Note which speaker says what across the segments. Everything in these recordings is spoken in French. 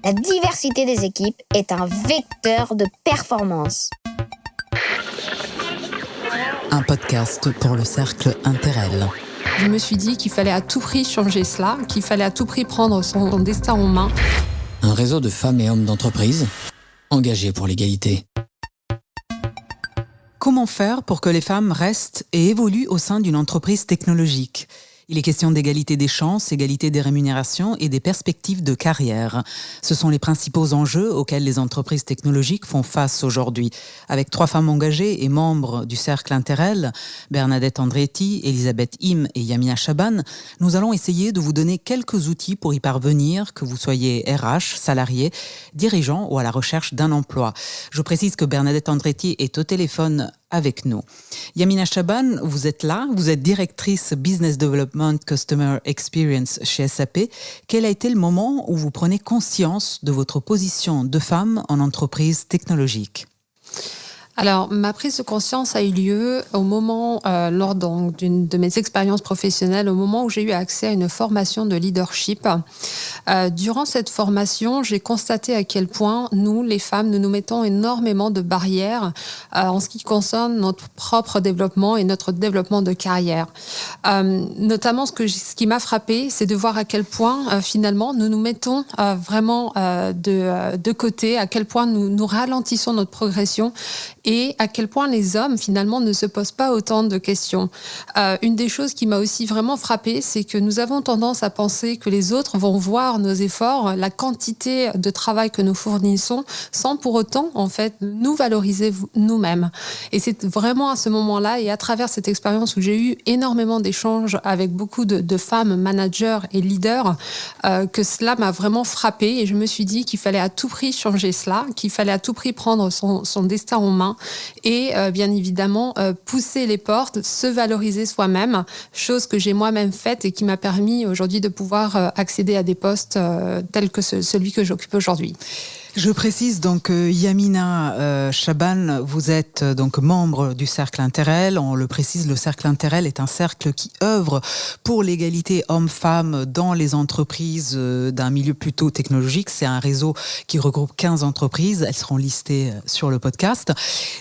Speaker 1: La diversité des équipes est un vecteur de performance.
Speaker 2: Un podcast pour le cercle Interel.
Speaker 3: Je me suis dit qu'il fallait à tout prix changer cela, qu'il fallait à tout prix prendre son destin en main.
Speaker 4: Un réseau de femmes et hommes d'entreprise engagés pour l'égalité.
Speaker 2: Comment faire pour que les femmes restent et évoluent au sein d'une entreprise technologique ? Il est question d'égalité des chances, égalité des rémunérations et des perspectives de carrière. Ce sont les principaux enjeux auxquels les entreprises technologiques font face aujourd'hui. Avec 3 femmes engagées et membres du cercle Interel, Bernadette Andretti, Elisabeth Im et Yamina Chaban, nous allons essayer de vous donner quelques outils pour y parvenir, que vous soyez RH, salarié, dirigeant ou à la recherche d'un emploi. Je précise que Bernadette Andretti est au téléphone avec nous. Yamina Chaban, vous êtes là, vous êtes directrice Business Development Customer Experience chez SAP. Quel a été le moment où vous prenez conscience de votre position de femme en entreprise technologique ?
Speaker 3: Alors, ma prise de conscience a eu lieu au moment, lors d'une de mes expériences professionnelles, au moment où j'ai eu accès à une formation de leadership. Durant cette formation, j'ai constaté à quel point nous, les femmes, nous mettons énormément de barrières en ce qui concerne notre propre développement et notre développement de carrière. Notamment, ce qui m'a frappée, c'est de voir à quel point, finalement, nous nous mettons vraiment de côté, à quel point nous ralentissons notre progression et à quel point les hommes, finalement, ne se posent pas autant de questions. Une des choses qui m'a aussi vraiment frappée, c'est que nous avons tendance à penser que les autres vont voir nos efforts, la quantité de travail que nous fournissons, sans pour autant, en fait, nous valoriser nous-mêmes. Et c'est vraiment à ce moment-là, et à travers cette expérience où j'ai eu énormément d'échanges avec beaucoup de femmes managers et leaders, que cela m'a vraiment frappée. Et je me suis dit qu'il fallait à tout prix changer cela, qu'il fallait à tout prix prendre son destin en main et bien évidemment pousser les portes, se valoriser soi-même, chose que j'ai moi-même faite et qui m'a permis aujourd'hui de pouvoir accéder à des postes tels que celui que j'occupe aujourd'hui.
Speaker 2: Je précise donc Yamina Chaban, vous êtes donc membre du cercle Interel. On le précise, le cercle Interel est un cercle qui œuvre pour l'égalité homme-femme dans les entreprises d'un milieu plutôt technologique. C'est un réseau qui regroupe 15 entreprises. Elles seront listées sur le podcast.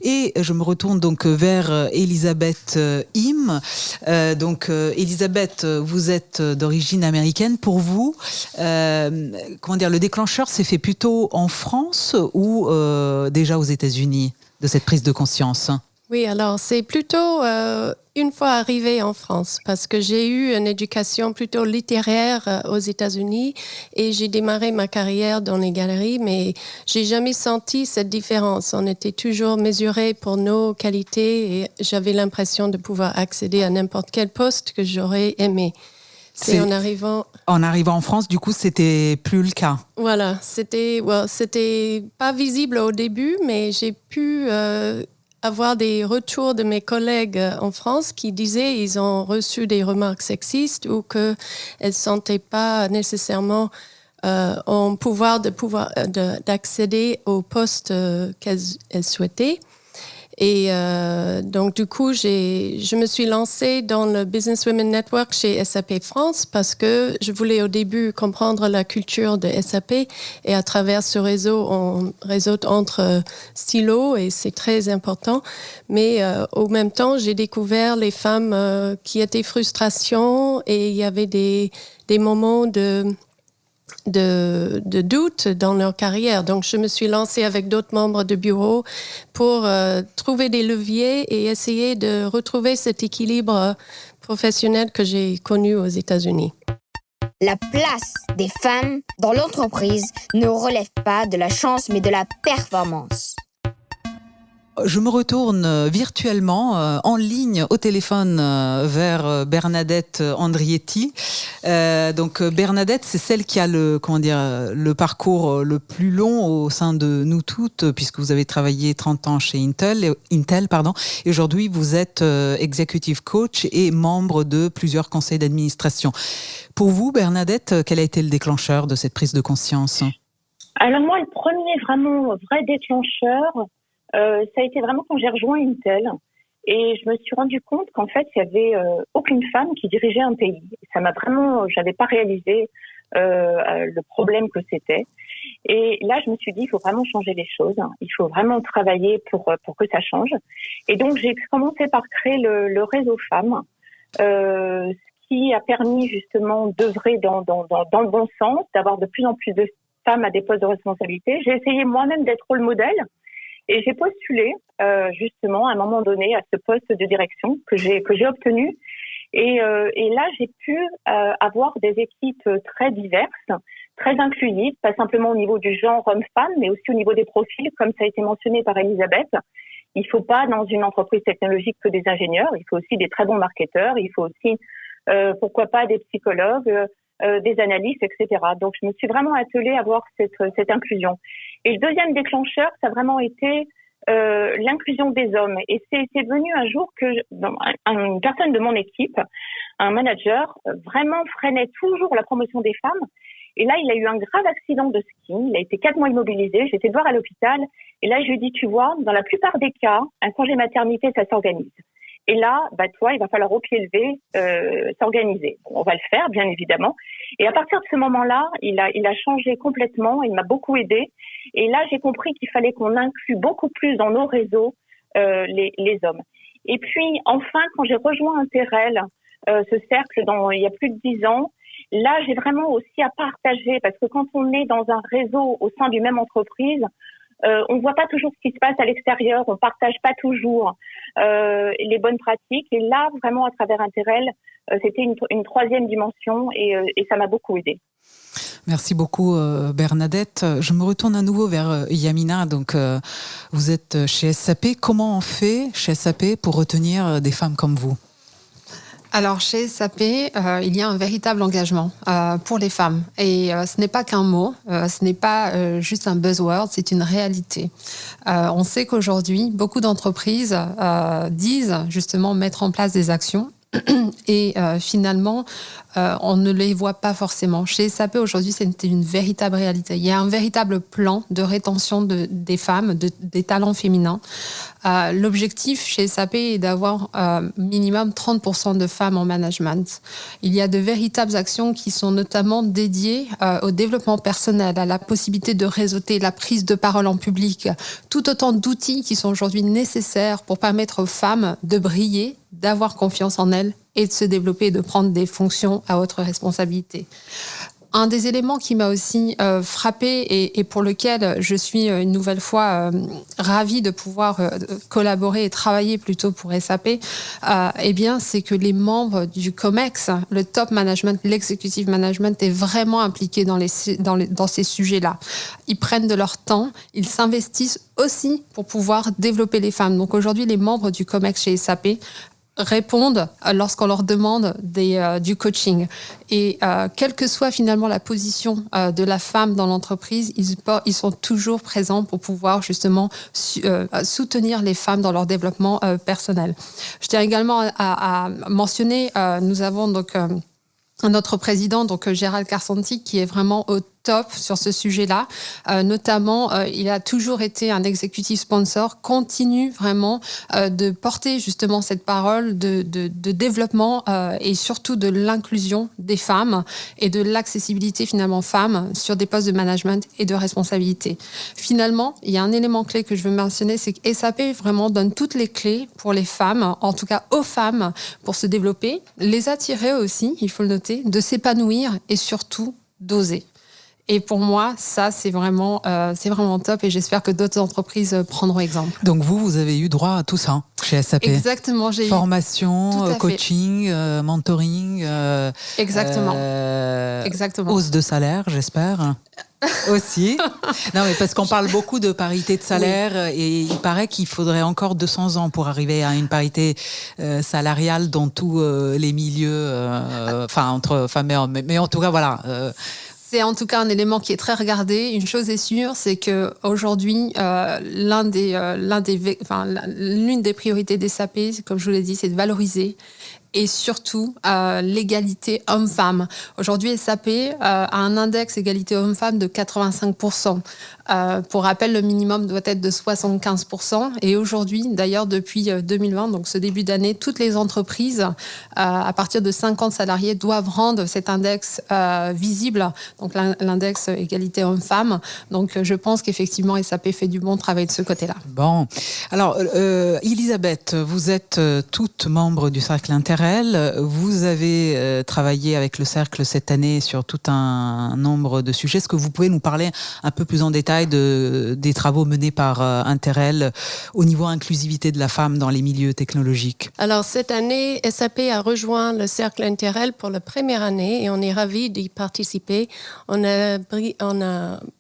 Speaker 2: Et je me retourne donc vers Elisabeth Im. Elisabeth, vous êtes d'origine américaine. Pour vous, le déclencheur s'est fait plutôt en France ou déjà aux États-Unis de cette prise de conscience ?
Speaker 5: Oui, alors c'est plutôt une fois arrivée en France parce que j'ai eu une éducation plutôt littéraire aux États-Unis et j'ai démarré ma carrière dans les galeries, mais j'ai jamais senti cette différence. On était toujours mesurés pour nos qualités et j'avais l'impression de pouvoir accéder à n'importe quel poste que j'aurais aimé. En arrivant en France, du coup, c'était plus le cas. Voilà, c'était pas visible au début, mais j'ai pu avoir des retours de mes collègues en France qui disaient qu'ils ont reçu des remarques sexistes ou qu'elles ne sentaient pas nécessairement en pouvoir d'accéder au poste qu'elles souhaitaient. Et donc, du coup, je me suis lancée dans le Business Women Network chez SAP France parce que je voulais au début comprendre la culture de SAP. Et à travers ce réseau, on réseaute entre stylos et c'est très important. Mais au même temps, j'ai découvert les femmes qui étaient frustration et il y avait des moments de doute dans leur carrière. Donc, je me suis lancée avec d'autres membres de bureau pour trouver des leviers et essayer de retrouver cet équilibre professionnel que j'ai connu aux États-Unis.
Speaker 1: La place des femmes dans l'entreprise ne relève pas de la chance, mais de la performance.
Speaker 2: Je me retourne virtuellement, en ligne, au téléphone, vers Bernadette Andretti. Bernadette, c'est celle qui a le parcours le plus long au sein de nous toutes, puisque vous avez travaillé 30 ans chez Intel, et aujourd'hui vous êtes executive coach et membre de plusieurs conseils d'administration. Pour vous, Bernadette, quel a été le déclencheur de cette prise de conscience ?
Speaker 6: Alors moi, le premier vrai déclencheur, ça a été vraiment quand j'ai rejoint Intel et je me suis rendu compte qu'en fait il y avait aucune femme qui dirigeait un pays. Ça m'a vraiment, j'avais pas réalisé le problème que c'était. Et là, je me suis dit, il faut vraiment changer les choses. Il faut vraiment travailler pour que ça change. Et donc, j'ai commencé par créer le réseau femmes, ce qui a permis justement d'œuvrer dans le bon sens, d'avoir de plus en plus de femmes à des postes de responsabilité. J'ai essayé moi-même d'être rôle modèle et j'ai postulé justement à un moment donné à ce poste de direction que j'ai obtenu. Et là, j'ai pu avoir des équipes très diverses, très inclusives, pas simplement au niveau du genre homme-femme, mais aussi au niveau des profils, comme ça a été mentionné par Elisabeth. Il ne faut pas dans une entreprise technologique que des ingénieurs, il faut aussi des très bons marketeurs, il faut aussi, pourquoi pas, des psychologues, des analystes, etc. Donc, je me suis vraiment attelée à voir cette inclusion. Et le deuxième déclencheur, ça a vraiment été l'inclusion des hommes. Et c'est venu un jour que une personne de mon équipe, un manager, vraiment freinait toujours la promotion des femmes. Et là, il a eu un grave accident de ski. Il a été 4 mois immobilisé. J'ai été le voir à l'hôpital. Et là, je lui ai dit, tu vois, dans la plupart des cas, un congé maternité, ça s'organise. Et là, toi, il va falloir au pied levé s'organiser. Bon, on va le faire, bien évidemment. Et à partir de ce moment-là, il a changé complètement. Il m'a beaucoup aidé. Et là, j'ai compris qu'il fallait qu'on inclue beaucoup plus dans nos réseaux les hommes. Et puis, enfin, quand j'ai rejoint Interrel, ce cercle il y a plus de 10 ans, là, j'ai vraiment aussi à partager, parce que quand on est dans un réseau au sein d'une même entreprise, on ne voit pas toujours ce qui se passe à l'extérieur, on ne partage pas toujours les bonnes pratiques. Et là, vraiment, à travers Interrel, c'était une troisième dimension et ça m'a beaucoup aidée.
Speaker 2: Merci beaucoup Bernadette. Je me retourne à nouveau vers Yamina. Donc, vous êtes chez SAP. Comment on fait chez SAP pour retenir des femmes comme vous ?
Speaker 3: Alors, chez SAP, il y a un véritable engagement pour les femmes. Et ce n'est pas qu'un mot, ce n'est pas juste un buzzword, c'est une réalité. On sait qu'aujourd'hui, beaucoup d'entreprises disent justement mettre en place des actions. Et finalement, on ne les voit pas forcément. Chez SAP, aujourd'hui, c'est une véritable réalité. Il y a un véritable plan de rétention des femmes, des talents féminins. L'objectif chez SAP est d'avoir minimum 30% de femmes en management. Il y a de véritables actions qui sont notamment dédiées au développement personnel, à la possibilité de réseauter, la prise de parole en public, tout autant d'outils qui sont aujourd'hui nécessaires pour permettre aux femmes de briller, d'avoir confiance en elles et de se développer et de prendre des fonctions à haute responsabilité. Un des éléments qui m'a aussi frappée et pour lequel je suis une nouvelle fois ravie de pouvoir collaborer et travailler plutôt pour SAP, eh bien, c'est que les membres du COMEX, le top management, l'executive management est vraiment impliqué dans ces sujets-là. Ils prennent de leur temps, ils s'investissent aussi pour pouvoir développer les femmes. Donc aujourd'hui, les membres du COMEX chez SAP répondent lorsqu'on leur demande du coaching. Et quelle que soit finalement la position de la femme dans l'entreprise, ils sont toujours présents pour pouvoir justement soutenir les femmes dans leur développement personnel. Je tiens également à mentionner, nous avons donc notre président, donc Gérald Carsanti, qui est vraiment au top sur ce sujet-là. Notamment, il a toujours été un executive sponsor, continue vraiment de porter justement cette parole de développement et surtout de l'inclusion des femmes et de l'accessibilité finalement femmes sur des postes de management et de responsabilité. Finalement, il y a un élément clé que je veux mentionner, c'est que SAP vraiment donne toutes les clés pour les femmes, en tout cas aux femmes, pour se développer, les attirer aussi, il faut le noter, de s'épanouir et surtout d'oser. Et pour moi, ça, c'est vraiment top et j'espère que d'autres entreprises prendront exemple.
Speaker 2: Donc vous avez eu droit à tout ça chez SAP.
Speaker 3: Exactement. J'ai
Speaker 2: formation, coaching, mentoring.
Speaker 3: Exactement.
Speaker 2: Hausse de salaire, j'espère. Aussi. Non, mais parce qu'on parle beaucoup de parité de salaire et il paraît qu'il faudrait encore 200 ans pour arriver à une parité salariale dans tous les milieux, entre femmes et hommes. Mais en tout cas, voilà.
Speaker 3: C'est en tout cas un élément qui est très regardé. Une chose est sûre, c'est que aujourd'hui, l'une des priorités des SAP, comme je vous l'ai dit, c'est de valoriser et surtout l'égalité homme-femme. Aujourd'hui, SAP a un index égalité homme-femme de 85%. Pour rappel, le minimum doit être de 75%. Et aujourd'hui, d'ailleurs, depuis 2020, donc ce début d'année, toutes les entreprises, à partir de 50 salariés, doivent rendre cet index visible, donc l'index égalité homme-femme. Donc, je pense qu'effectivement, SAP fait du bon travail de ce côté-là.
Speaker 2: Bon. Alors, Elisabeth, vous êtes toute membre du Cercle Interrel. Vous avez travaillé avec le Cercle cette année sur tout un nombre de sujets. Est-ce que vous pouvez nous parler un peu plus en détail des travaux menés par Interrel au niveau inclusivité de la femme dans les milieux technologiques?
Speaker 5: Alors, cette année, SAP a rejoint le Cercle Interrel pour la première année et on est ravis d'y participer. On a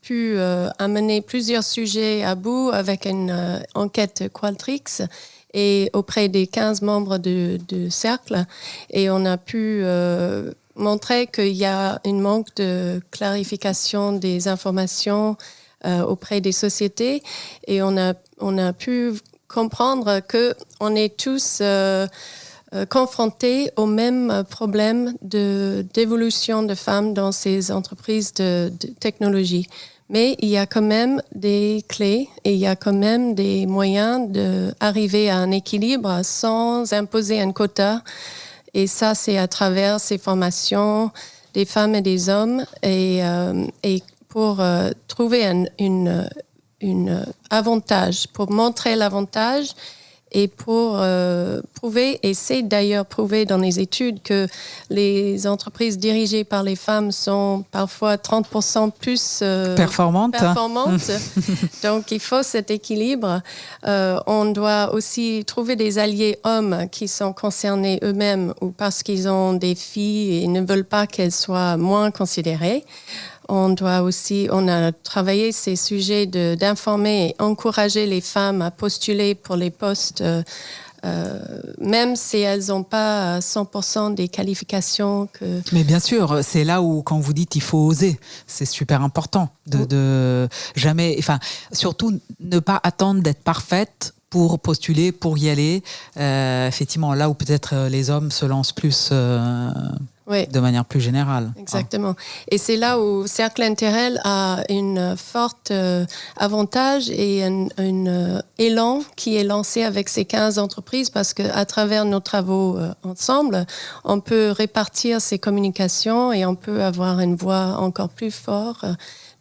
Speaker 5: pu amener plusieurs sujets à bout avec une enquête Qualtrics et auprès des 15 membres du cercle. Et on a pu montrer qu'il y a un manque de clarification des informations auprès des sociétés. Et on a pu comprendre qu'on est tous confrontés au même problème d'évolution de femmes dans ces entreprises de technologie. Mais il y a quand même des clés et il y a quand même des moyens d'arriver à un équilibre sans imposer un quota. Et ça, c'est à travers ces formations des femmes et des hommes et pour trouver un avantage, pour montrer l'avantage et pour prouver, et c'est d'ailleurs prouvé dans les études que les entreprises dirigées par les femmes sont parfois 30% plus performantes. Donc il faut cet équilibre. On doit aussi trouver des alliés hommes qui sont concernés eux-mêmes ou parce qu'ils ont des filles et ne veulent pas qu'elles soient moins considérées. On a travaillé ces sujets d'informer et encourager les femmes à postuler pour les postes, même si elles n'ont pas 100% des qualifications que...
Speaker 2: Mais bien sûr, c'est là où, quand vous dites il faut oser, c'est super important de jamais, enfin, surtout ne pas attendre d'être parfaite pour postuler, pour y aller. Effectivement, là où peut-être les hommes se lancent plus... Oui. De manière plus générale.
Speaker 5: Exactement. Et c'est là où Cercle Interrel a une forte avantage et un élan qui est lancé avec ces 15 entreprises parce qu'à travers nos travaux ensemble, on peut répartir ces communications et on peut avoir une voix encore plus forte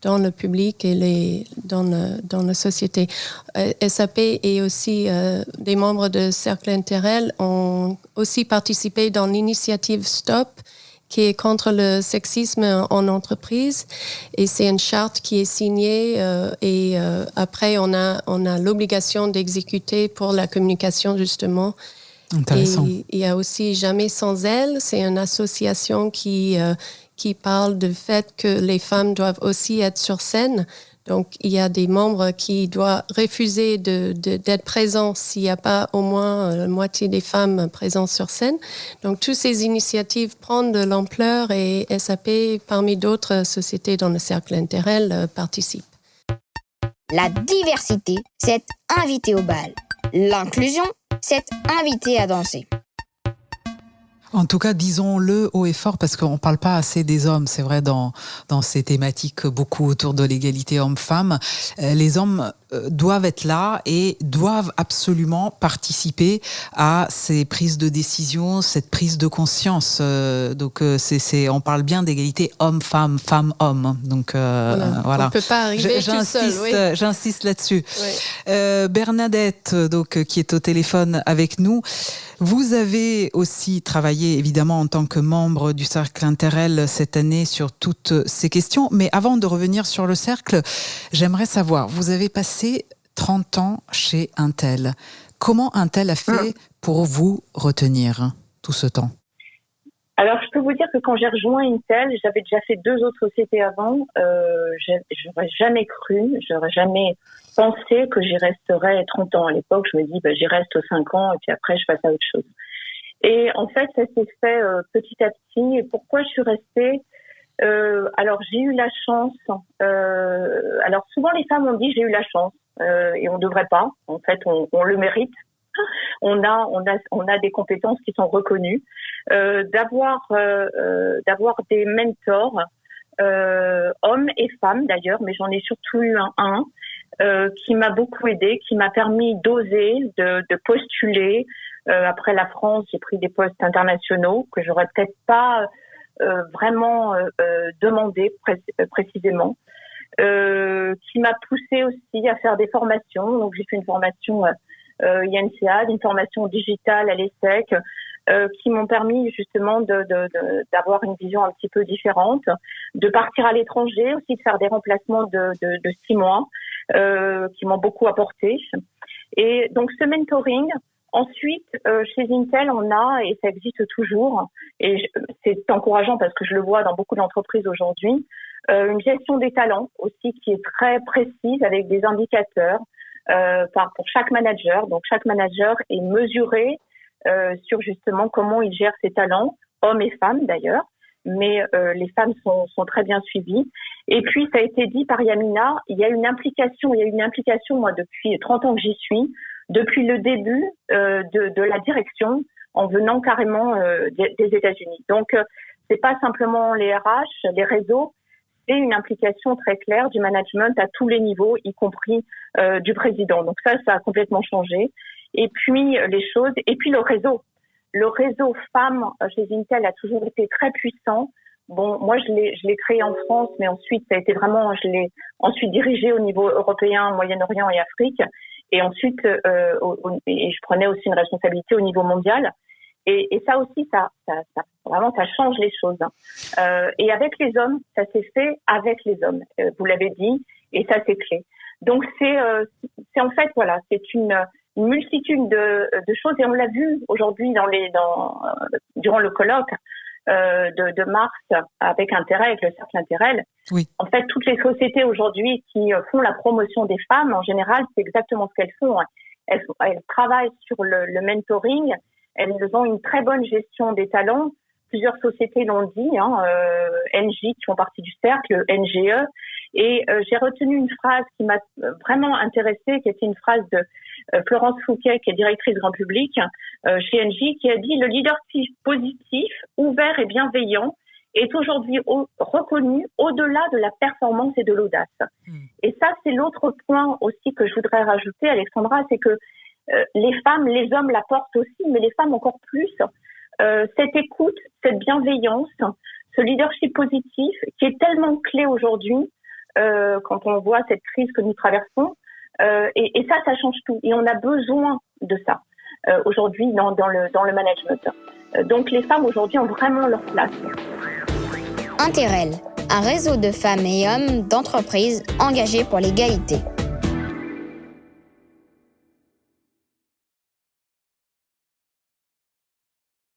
Speaker 5: dans le public et dans la société. SAP et aussi des membres de Cercle Interrel ont aussi participé dans l'initiative STOP, qui est contre le sexisme en entreprise. Et c'est une charte qui est signée et après, on a l'obligation d'exécuter pour la communication, justement.
Speaker 2: Intéressant.
Speaker 5: Et il y a aussi Jamais sans elle. C'est une association qui parle du fait que les femmes doivent aussi être sur scène. Donc, il y a des membres qui doivent refuser d'être présents s'il n'y a pas au moins la moitié des femmes présentes sur scène. Donc, toutes ces initiatives prennent de l'ampleur et SAP, parmi d'autres sociétés dans le Cercle Interrel, participe.
Speaker 1: La diversité, c'est inviter au bal. L'inclusion, c'est inviter à danser.
Speaker 2: En tout cas, disons-le haut et fort, parce qu'on ne parle pas assez des hommes, c'est vrai, dans ces thématiques beaucoup autour de l'égalité homme-femme. Les hommes doivent être là et doivent absolument participer à ces prises de décision, cette prise de conscience. Donc, on parle bien d'égalité homme-femme, femme-homme. Donc, voilà.
Speaker 5: On ne peut pas arriver tout seul. Oui.
Speaker 2: J'insiste là-dessus.
Speaker 5: Oui.
Speaker 2: Bernadette, donc, qui est au téléphone avec nous. Vous avez aussi travaillé, évidemment, en tant que membre du Cercle Interrel cette année sur toutes ces questions. Mais avant de revenir sur le cercle, j'aimerais savoir, vous avez passé 30 ans chez Intel. Comment Intel a fait pour vous retenir tout ce temps ?
Speaker 6: Alors, je peux vous dire que quand j'ai rejoint Intel, j'avais déjà fait 2 autres sociétés avant. J'aurais jamais cru, j'aurais jamais pensé que j'y resterais 30 ans. À l'époque, je me dis, j'y reste 5 ans et puis après, je passe à autre chose. Et en fait, ça s'est fait petit à petit. Et pourquoi je suis restée alors, j'ai eu la chance. Alors, souvent, les femmes ont dit, j'ai eu la chance. Et on devrait pas. En fait, on le mérite. On a des compétences qui sont reconnues, d'avoir des mentors, hommes et femmes d'ailleurs, mais j'en ai surtout eu un qui m'a beaucoup aidée, qui m'a permis d'oser, de postuler. Après la France, j'ai pris des postes internationaux que j'aurais peut-être pas vraiment demandé précisément, qui m'a poussée aussi à faire des formations. Donc j'ai fait une formation INSEAD, une formation digitale à l'ESSEC, qui m'ont permis justement d'avoir une vision un petit peu différente, de partir à l'étranger, aussi de faire des remplacements de 6 mois, qui m'ont beaucoup apporté. Et donc ce mentoring, ensuite, chez Intel, on a, et ça existe toujours, et c'est encourageant parce que je le vois dans beaucoup d'entreprises aujourd'hui, une gestion des talents aussi qui est très précise avec des indicateurs pour chaque manager. Donc chaque manager est mesuré sur justement comment il gère ses talents, hommes et femmes d'ailleurs, mais les femmes sont très bien suivies. Et puis ça a été dit par Yamina, il y a une implication, moi depuis 30 ans que j'y suis, depuis le début de la direction, en venant carrément des États-Unis. Donc c'est pas simplement les RH, les réseaux, c'est une implication très claire du management à tous les niveaux, y compris du président. Donc ça a complètement changé. Et puis les choses, et puis le réseau femmes chez Intel a toujours été très puissant. Bon, moi je l'ai créé en France, mais ensuite ça a été vraiment, je l'ai ensuite dirigé au niveau européen, Moyen-Orient et Afrique, et ensuite et je prenais aussi une responsabilité au niveau mondial. Et ça aussi, ça vraiment, ça change les choses. Et avec les hommes, ça s'est fait avec les hommes. Vous l'avez dit, et ça c'est clé. Donc c'est en fait voilà, c'est une multitude de choses, et on l'a vu aujourd'hui durant le colloque de mars avec Interrel, avec le cercle Interrel.
Speaker 2: Oui.
Speaker 6: En fait, toutes les sociétés aujourd'hui qui font la promotion des femmes, en général, c'est exactement ce qu'elles font. Elles travaillent sur le mentoring. Elles ont une très bonne gestion des talents. Plusieurs sociétés l'ont dit, NJ qui font partie du cercle, NGE. Et j'ai retenu une phrase qui m'a vraiment intéressée, qui était une phrase de Florence Fouquet, qui est directrice grand public chez NJ, qui a dit « Le leadership positif, ouvert et bienveillant est aujourd'hui reconnu au-delà de la performance et de l'audace. » Et ça, c'est l'autre point aussi que je voudrais rajouter, Alexandra, c'est que les femmes, les hommes l'apportent aussi, mais les femmes encore plus. Cette écoute, cette bienveillance, ce leadership positif qui est tellement clé aujourd'hui quand on voit cette crise que nous traversons. Et ça change tout. Et on a besoin de ça aujourd'hui dans le management. Donc les femmes aujourd'hui ont vraiment leur place.
Speaker 1: Interrel, un réseau de femmes et hommes d'entreprises engagés pour l'égalité.